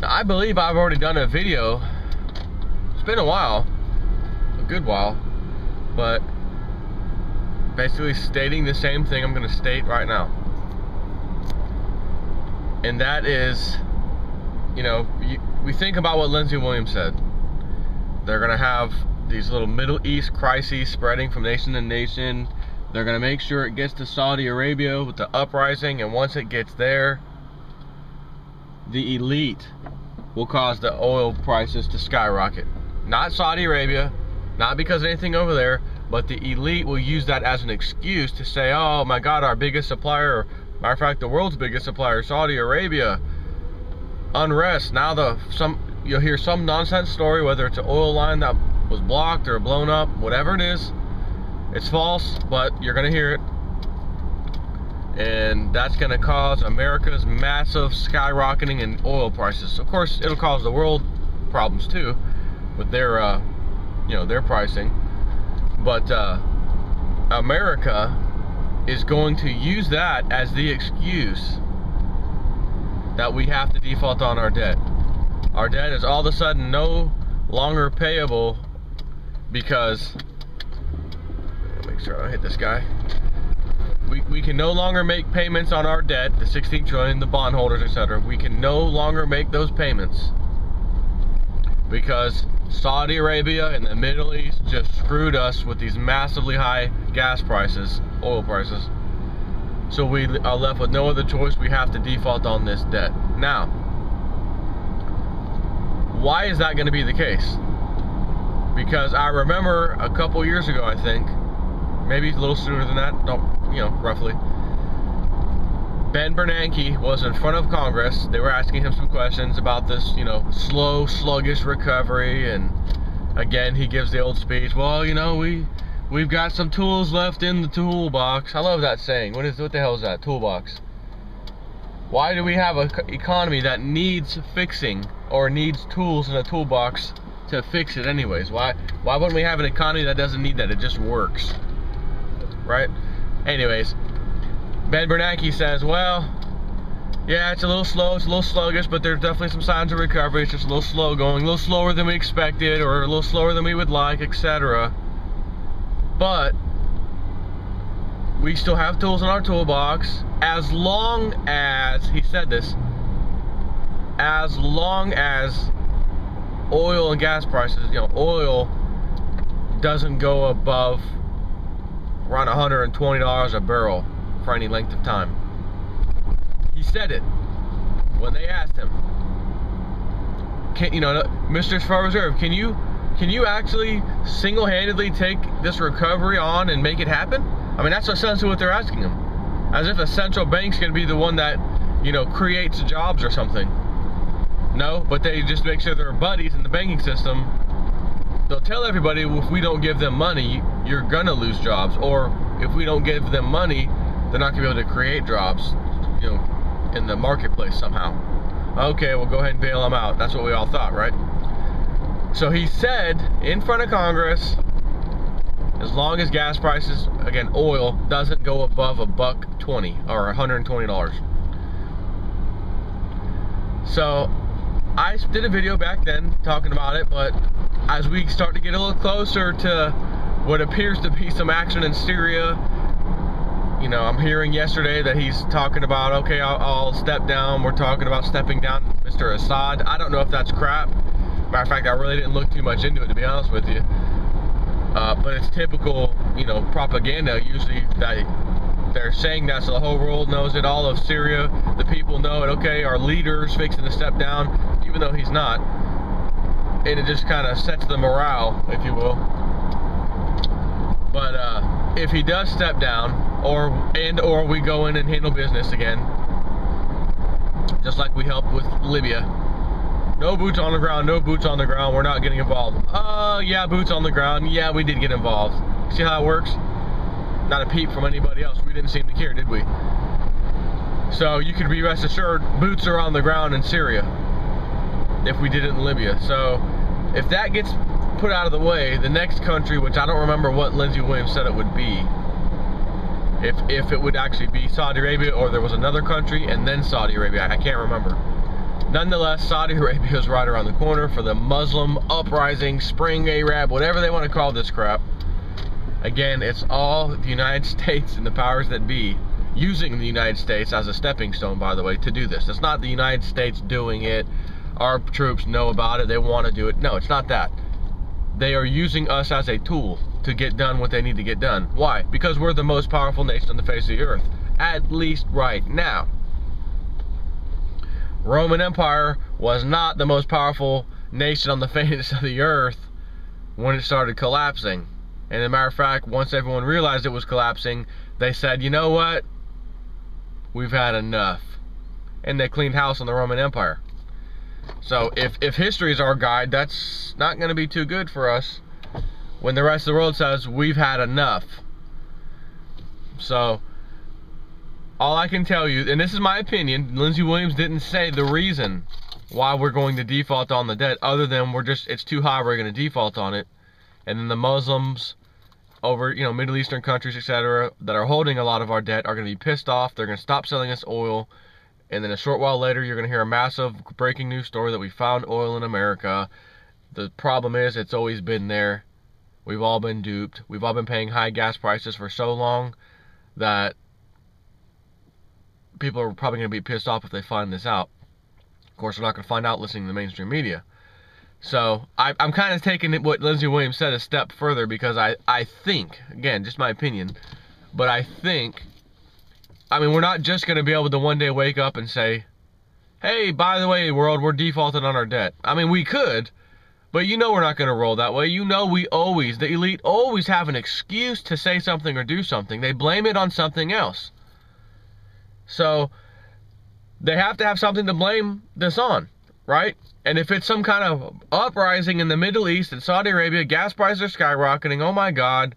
I believe I've already done a video. It's been a while, a good while, but basically stating the same thing I'm going to state right now. And that is, you know, we think about what Lindsey Williams said. They're going to have these little Middle East crises spreading from nation to nation. They're going to make sure it gets to Saudi Arabia with the uprising, and once it gets there, the elite will cause the oil prices to skyrocket. Not Saudi Arabia, not because of anything over there, but the elite will use that as an excuse to say, oh my God, our biggest supplier, matter of fact, the world's biggest supplier, Saudi Arabia, unrest. Now you'll hear some nonsense story, whether it's an oil line that was blocked or blown up, whatever it is. It's false, but you're gonna hear it. And that's gonna cause America's massive skyrocketing in oil prices. Of course, it'll cause the world problems too, with their, you know, their pricing. But America is going to use that as the excuse that we have to default on our debt. Our debt is all of a sudden no longer payable because, make sure I don't hit this guy. We can no longer make payments on our debt, the 16 trillion, the bondholders, etc. We can no longer make those payments because Saudi Arabia and the Middle East just screwed us with these massively high gas prices, oil prices. So we are left with no other choice. We have to default on this debt. Now, why is that going to be the case? Because I remember a couple years ago, I think, maybe a little sooner than that, roughly, Ben Bernanke was in front of Congress. They were asking him some questions about this, slow, sluggish recovery, and again, he gives the old speech, well, we've got some tools left in the toolbox. I love that saying. What the hell is that? Toolbox. Why do we have an economy that needs fixing or needs tools in a toolbox to fix it anyways? Why wouldn't we have an economy that doesn't need that? It just works. Right? Anyways, Ben Bernanke says, well, yeah, it's a little slow, it's a little sluggish, but there's definitely some signs of recovery. It's just a little slow going, a little slower than we expected, or a little slower than we would like, etc. But we still have tools in our toolbox, as long as, he said this, as long as oil and gas prices, oil doesn't go above around $120 a barrel for any length of time. He said it when they asked him, Mr. Federal Reserve, can you actually single-handedly take this recovery on and make it happen? I mean, that's essentially what they're asking him. As if a central bank's going to be the one that, creates jobs or something. No, but they just make sure they're buddies in the banking system. They'll tell everybody, if we don't give them money, you're going to lose jobs. Or if we don't give them money, they're not going to be able to create jobs, in the marketplace somehow. Okay, well, go ahead and bail them out. That's what we all thought, right? So he said in front of Congress, as long as gas prices, again, oil, doesn't go above $1.20 or $120. So I did a video back then talking about it, but as we start to get a little closer to what appears to be some action in Syria, I'm hearing yesterday that he's talking about, okay, I'll step down. We're talking about stepping down Mr. Assad. I don't know if that's crap. Matter of fact, I really didn't look too much into it, to be honest with you. But it's typical, propaganda usually that they're saying that, so the whole world knows it. All of Syria, the people know it. Okay, our leader's fixing to step down, even though he's not. And it just kind of sets the morale, if you will. But if he does step down, or we go in and handle business again, just like we helped with Libya. No boots on the ground, no boots on the ground, we're not getting involved. Yeah, boots on the ground, yeah, we did get involved. See how it works? Not a peep from anybody else. We didn't seem to care, did we? So you can be rest assured, boots are on the ground in Syria, if we did it in Libya. So if that gets put out of the way, the next country, which I don't remember what Lindsey Williams said it would be, if it would actually be Saudi Arabia, or there was another country and then Saudi Arabia, I can't remember. Nonetheless, Saudi Arabia is right around the corner for the Muslim uprising, spring Arab, whatever they want to call this crap. Again, it's all the United States and the powers that be using the United States as a stepping stone, by the way, to do this. It's not the United States doing it. Our troops know about it. They want to do it. No, it's not that. They are using us as a tool to get done what they need to get done. Why? Because we're the most powerful nation on the face of the earth, at least right now. Roman Empire was not the most powerful nation on the face of the earth when it started collapsing. And as a matter of fact, once everyone realized it was collapsing, they said, you know what? We've had enough. And they cleaned house on the Roman Empire. So if history is our guide, that's not going to be too good for us when the rest of the world says we've had enough. So all I can tell you, and this is my opinion, Lindsey Williams didn't say the reason why we're going to default on the debt, other than it's too high, we're going to default on it. And then the Muslims over, Middle Eastern countries, etc., that are holding a lot of our debt are going to be pissed off. They're going to stop selling us oil. And then a short while later, you're going to hear a massive breaking news story that we found oil in America. The problem is, it's always been there. We've all been duped. We've all been paying high gas prices for so long that people are probably going to be pissed off if they find this out. Of course, they're not going to find out listening to the mainstream media. So I'm kind of taking what Lindsey Williams said a step further, because I think, again, just my opinion, but I think, we're not just going to be able to one day wake up and say, hey, by the way, world, we're defaulted on our debt. We could, but we're not going to roll that way. The elite always have an excuse to say something or do something. They blame it on something else. So they have to have something to blame this on, right? And if it's some kind of uprising in the Middle East and Saudi Arabia, gas prices are skyrocketing, oh my God,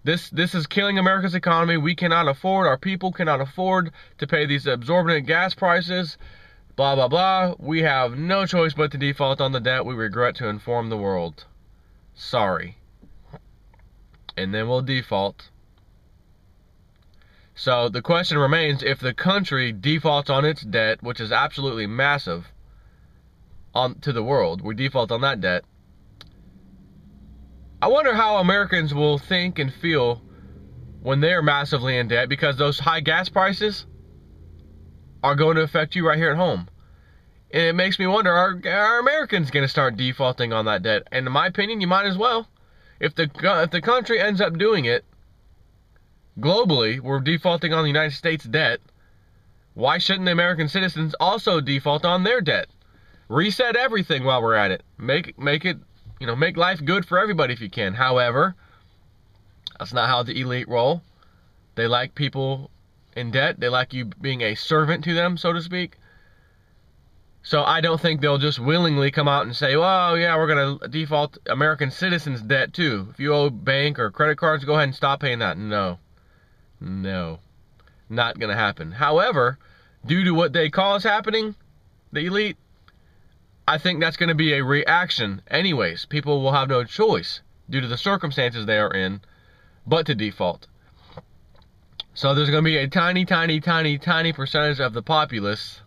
this is killing America's economy. We cannot afford, our people cannot afford to pay these exorbitant gas prices, blah, blah, blah. We have no choice but to default on the debt. We regret to inform the world. Sorry. And then we'll default. So the question remains, if the country defaults on its debt, which is absolutely massive, to the world, we default on that debt, I wonder how Americans will think and feel when they're massively in debt, because those high gas prices are going to affect you right here at home. And it makes me wonder, are Americans going to start defaulting on that debt? And in my opinion, you might as well. If the country ends up doing it, globally, we're defaulting on the United States debt, why shouldn't the American citizens also default on their debt? Reset everything while we're at it. Make it, make life good for everybody if you can. However, that's not how the elite roll. They like people in debt. They like you being a servant to them, so to speak. So I don't think they'll just willingly come out and say, well, yeah, we're going to default American citizens' debt too. If you owe bank or credit cards, go ahead and stop paying that. No, not going to happen. However, due to what they call is happening, the elite, I think that's going to be a reaction anyways. People will have no choice due to the circumstances they are in but to default. So there's going to be a tiny percentage of the populace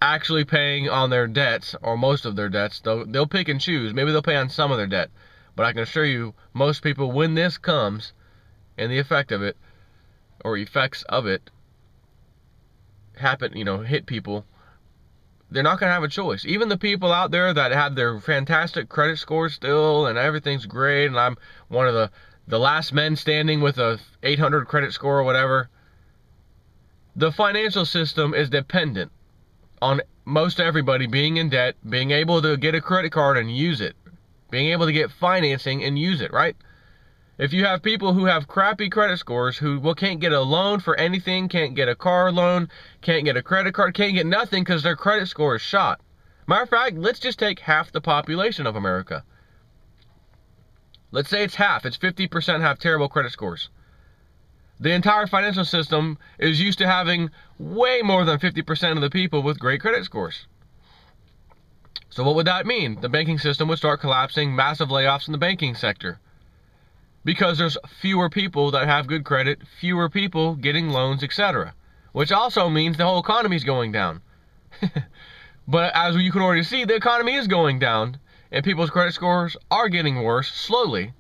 actually paying on their debts, or most of their debts. They'll pick and choose. Maybe they'll pay on some of their debt. But I can assure you, most people, when this comes and the effect of it, or effects of it happen, hit people, they're not going to have a choice. Even the people out there that have their fantastic credit scores still and everything's great, and I'm one of the last men standing with a 800 credit score or whatever, the financial system is dependent on most everybody being in debt, being able to get a credit card and use it, being able to get financing and use it, right? If you have people who have crappy credit scores who can't get a loan for anything, can't get a car loan, can't get a credit card, can't get nothing because their credit score is shot. Matter of fact, let's just take half the population of America. Let's say it's half. It's 50% have terrible credit scores. The entire financial system is used to having way more than 50% of the people with great credit scores. So what would that mean? The banking system would start collapsing, massive layoffs in the banking sector. Because there's fewer people that have good credit, fewer people getting loans, etc. Which also means the whole economy's going down. But as you can already see, the economy is going down, and people's credit scores are getting worse slowly.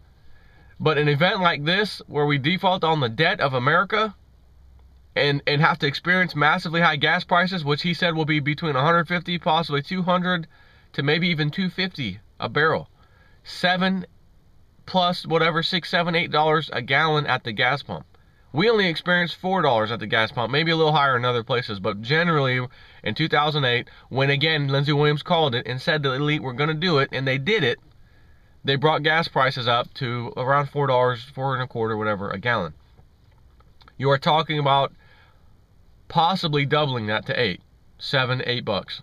But an event like this, where we default on the debt of America and have to experience massively high gas prices, which he said will be between 150, possibly 200, to maybe even 250 a barrel. 7 plus whatever, $6, $7, $8 a gallon at the gas pump. We only experienced $4 at the gas pump, maybe a little higher in other places, but generally in 2008, when again Lindsey Williams called it and said the elite were going to do it, and they did it, they brought gas prices up to around $4, $4.25, whatever, a gallon. You are talking about possibly doubling that to $8, $7, $8.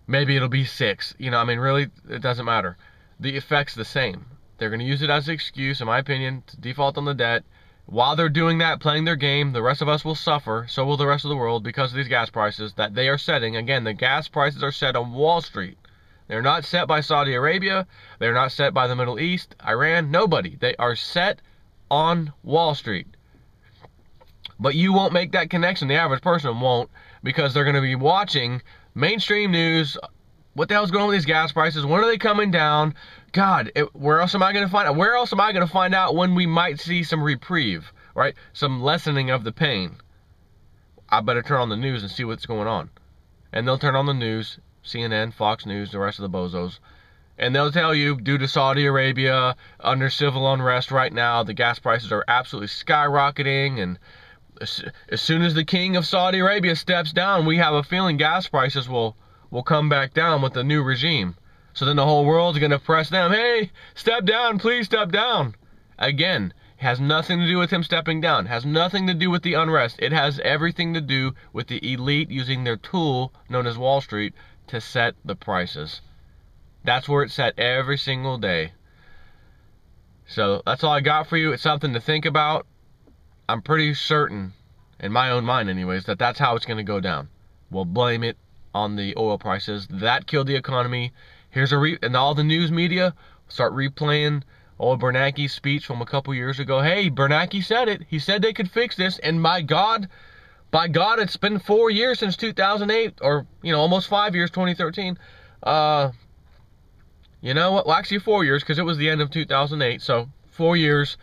Maybe it'll be $6. You know, I mean, really, it doesn't matter. The effect's the same. They're going to use it as an excuse, in my opinion, to default on the debt. While they're doing that, playing their game, the rest of us will suffer. So will the rest of the world because of these gas prices that they are setting. Again, the gas prices are set on Wall Street. They're not set by Saudi Arabia. They're not set by the Middle East, Iran, nobody. They are set on Wall Street. But you won't make that connection. The average person won't, because they're going to be watching mainstream news. What the hell's going on with these gas prices? When are they coming down? God, where else am I going to find out? Where else am I going to find out when we might see some reprieve, right? Some lessening of the pain. I better turn on the news and see what's going on. And they'll turn on the news, CNN, Fox News, the rest of the bozos, and they'll tell you, due to Saudi Arabia, under civil unrest right now, the gas prices are absolutely skyrocketing, and as soon as the king of Saudi Arabia steps down, we have a feeling gas prices will come back down with the new regime. So then the whole world's going to press them, hey, step down, please step down. Again, it has nothing to do with him stepping down. It has nothing to do with the unrest. It has everything to do with the elite using their tool, known as Wall Street, to set the prices. That's where it's set every single day. So that's all I got for you. It's something to think about. I'm pretty certain, in my own mind anyways, that that's how it's going to go down. We'll blame it on the oil prices. That killed the economy. Here's and all the news media start replaying old Bernanke's speech from a couple years ago. Hey, Bernanke said it. He said they could fix this, and by God, it's been 4 years since 2008, or, you know, almost 5 years, 2013. You know what? Well, actually 4 years, because it was the end of 2008, so 4 years.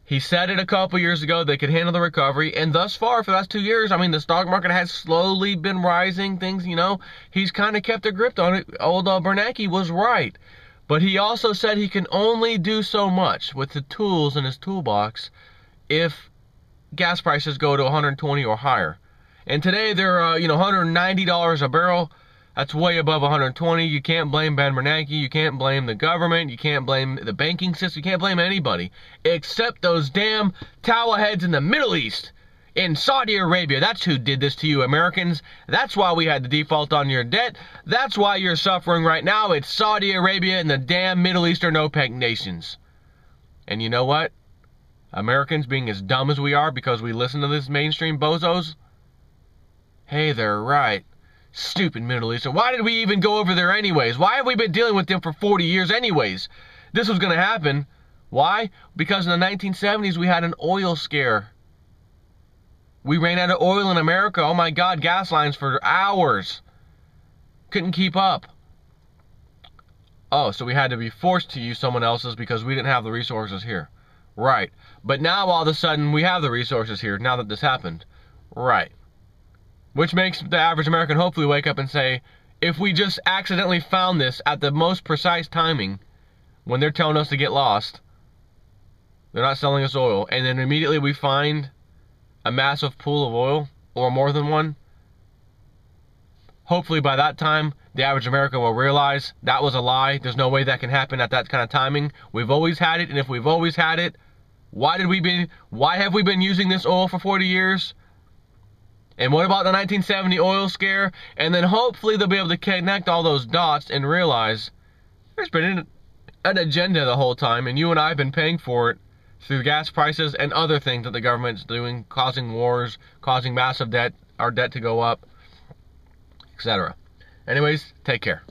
He said it a couple years ago, they could handle the recovery, and thus far, for the last 2 years, I mean, the stock market has slowly been rising, things, you know, he's kind of kept a grip on it. Old Bernanke was right, but he also said he can only do so much with the tools in his toolbox if gas prices go to 120 or higher. And today, they're, you know, $190 a barrel. That's way above 120. You can't blame Ben Bernanke. You can't blame the government. You can't blame the banking system. You can't blame anybody except those damn towel heads in the Middle East, in Saudi Arabia. That's who did this to you, Americans. That's why we had to default on your debt. That's why you're suffering right now. It's Saudi Arabia and the damn Middle Eastern OPEC nations. And you know what? Americans being as dumb as we are because we listen to this mainstream bozos, hey, they're right. Stupid Middle Eastern. Why did we even go over there anyways? Why have we been dealing with them for 40 years anyways? This was going to happen. Why? Because in the 1970s we had an oil scare. We ran out of oil in America. Oh my God, gas lines for hours. Couldn't keep up. Oh, so we had to be forced to use someone else's because we didn't have the resources here. Right. But now all of a sudden we have the resources here now that this happened. Right. Which makes the average American hopefully wake up and say, if we just accidentally found this at the most precise timing, when they're telling us to get lost, they're not selling us oil, and then immediately we find a massive pool of oil, or more than one, hopefully by that time, the average American will realize that was a lie. There's no way that can happen at that kind of timing. We've always had it, and if we've always had it, why have we been using this oil for 40 years? And what about the 1970 oil scare? And then hopefully they'll be able to connect all those dots and realize there's been an agenda the whole time, and you and I have been paying for it through gas prices and other things that the government's doing, causing wars, causing massive debt, our debt to go up, etc. Anyways, take care.